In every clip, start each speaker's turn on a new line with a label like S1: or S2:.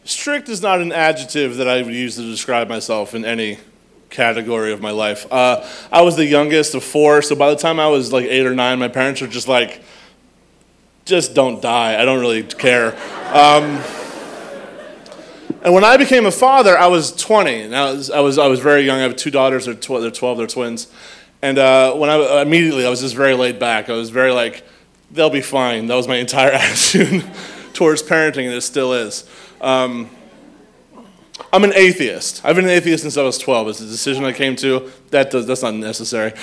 S1: Strict is not an adjective that I would use to describe myself in any category of my life. I was the youngest of four, so by the time I was like 8 or 9, my parents were just like, just don't die. I don't really care. And when I became a father, I was 20, and I was very young. I have 2 daughters. They're 12. They're twins. And when I was just very laid back. I was very like, they'll be fine. That was my entire attitude towards parenting, and it still is. I'm an atheist. I've been an atheist since I was 12. It's a decision I came to. That's not necessary.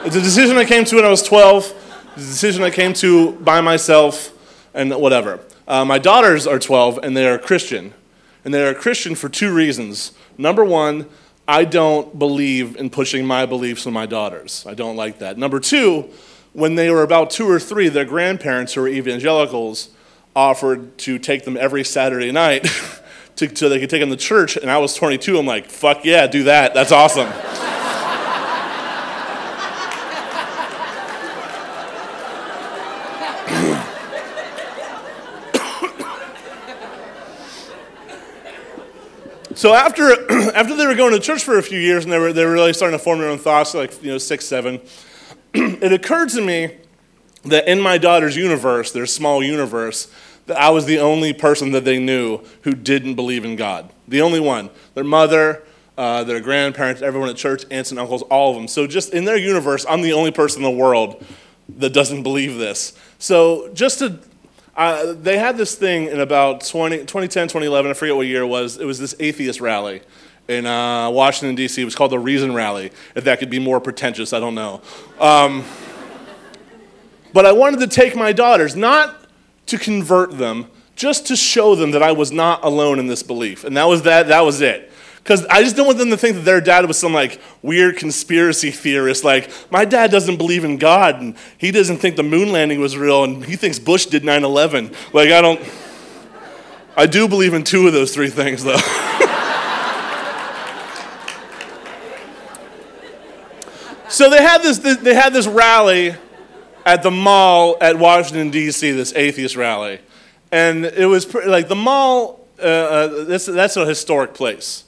S1: It's a decision I came to when I was 12. It's a decision I came to by myself and whatever. My daughters are 12, and they are Christian. And they are Christian for 2 reasons. Number 1, I don't believe in pushing my beliefs on my daughters. I don't like that. Number 2, when they were about 2 or 3, their grandparents, who were evangelicals, offered to take them every Saturday night so they could take them to church. And I was 22. I'm like, fuck yeah, do that. That's awesome. So after they were going to church for a few years and they were really starting to form their own thoughts, like 6, 7, it occurred to me that in my daughter's universe, their small universe, that I was the only person that they knew who didn't believe in God. The only one. Their mother, their grandparents, everyone at church, aunts and uncles, all of them. So just in their universe, I'm the only person in the world that doesn't believe this. So they had this thing in about 2010, 2011, I forget what year it was. It was this atheist rally in Washington, D.C. It was called the Reason Rally. If that could be more pretentious, I don't know. But I wanted to take my daughters, not to convert them, just to show them that I was not alone in this belief. And that was it. Because I just don't want them to think that their dad was some like weird conspiracy theorist. Like, my dad doesn't believe in God, and he doesn't think the moon landing was real, and he thinks Bush did 9/11. Like, I do believe in 2 of those 3 things, though. So they had this rally at the mall at Washington, D.C., this atheist rally. And it was like the mall, that's a historic place.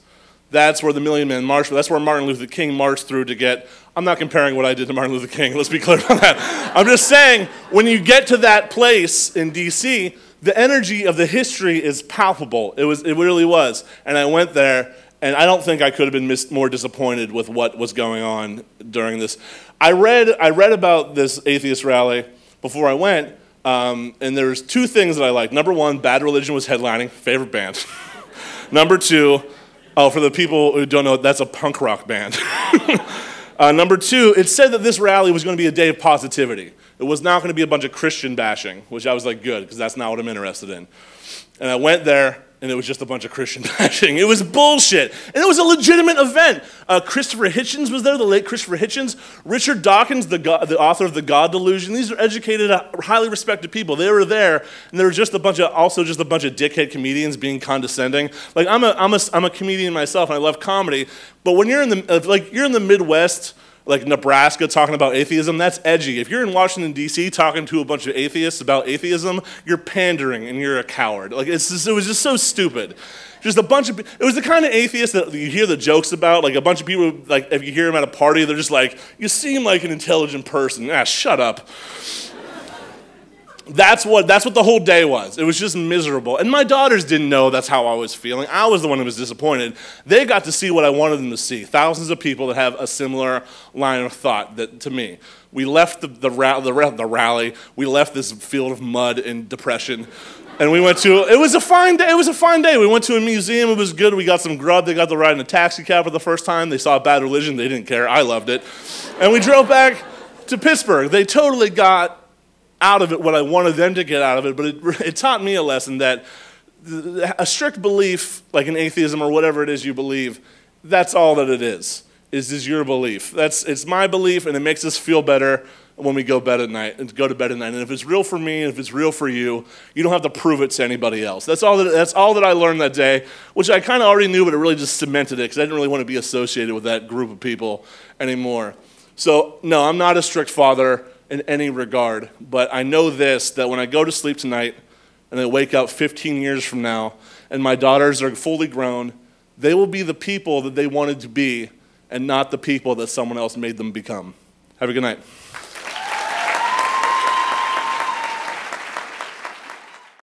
S1: That's where the Million Man March, that's where Martin Luther King marched through to get, I'm not comparing what I did to Martin Luther King, let's be clear about that. I'm just saying, when you get to that place in D.C., the energy of the history is palpable. It really was. And I went there, and I don't think I could have been more disappointed with what was going on during this. I read about this atheist rally before I went, and there was 2 things that I liked. Number 1, Bad Religion was headlining, favorite band. Number 2, for the people who don't know, that's a punk rock band. Number 2, it said that this rally was going to be a day of positivity. It was not going to be a bunch of Christian bashing, which I was like, good, because that's not what I'm interested in. And I went there, and it was just a bunch of Christian bashing. It was bullshit. And it was a legitimate event. Christopher Hitchens was there, the late Christopher Hitchens. Richard Dawkins, the author of The God Delusion. These are educated, highly respected people. They were there, and there were just a bunch of dickhead comedians being condescending. Like, I'm a comedian myself, and I love comedy. But when you're in the Midwest, like Nebraska, talking about atheism, that's edgy. If you're in Washington, D.C., talking to a bunch of atheists about atheism, you're pandering and you're a coward. Like, it was just so stupid. Just it was the kind of atheist that you hear the jokes about, like a bunch of people, like if you hear them at a party, they're just like, you seem like an intelligent person. Shut up. That's what the whole day was. It was just miserable. And my daughters didn't know that's how I was feeling. I was the one who was disappointed. They got to see what I wanted them to see. Thousands of people that have a similar line of thought to me. We left the rally. We left this field of mud and depression. And we went to, it was a fine day. It was a fine day. We went to a museum. It was good. We got some grub. They got to ride in a taxi cab for the first time. They saw Bad Religion. They didn't care. I loved it. And we drove back to Pittsburgh. They totally got out of it what I wanted them to get out of it, but it taught me a lesson that a strict belief, like in atheism or whatever it is you believe, that's all that it is your belief. It's my belief, and it makes us feel better when we go to bed at night. And if it's real for me, and if it's real for you, you don't have to prove it to anybody else. That's all that I learned that day, which I kind of already knew, but it really just cemented it because I didn't really want to be associated with that group of people anymore. So no, I'm not a strict father in any regard, but I know this, that when I go to sleep tonight, and they wake up 15 years from now, and my daughters are fully grown, they will be the people that they wanted to be and not the people that someone else made them become. Have a good night.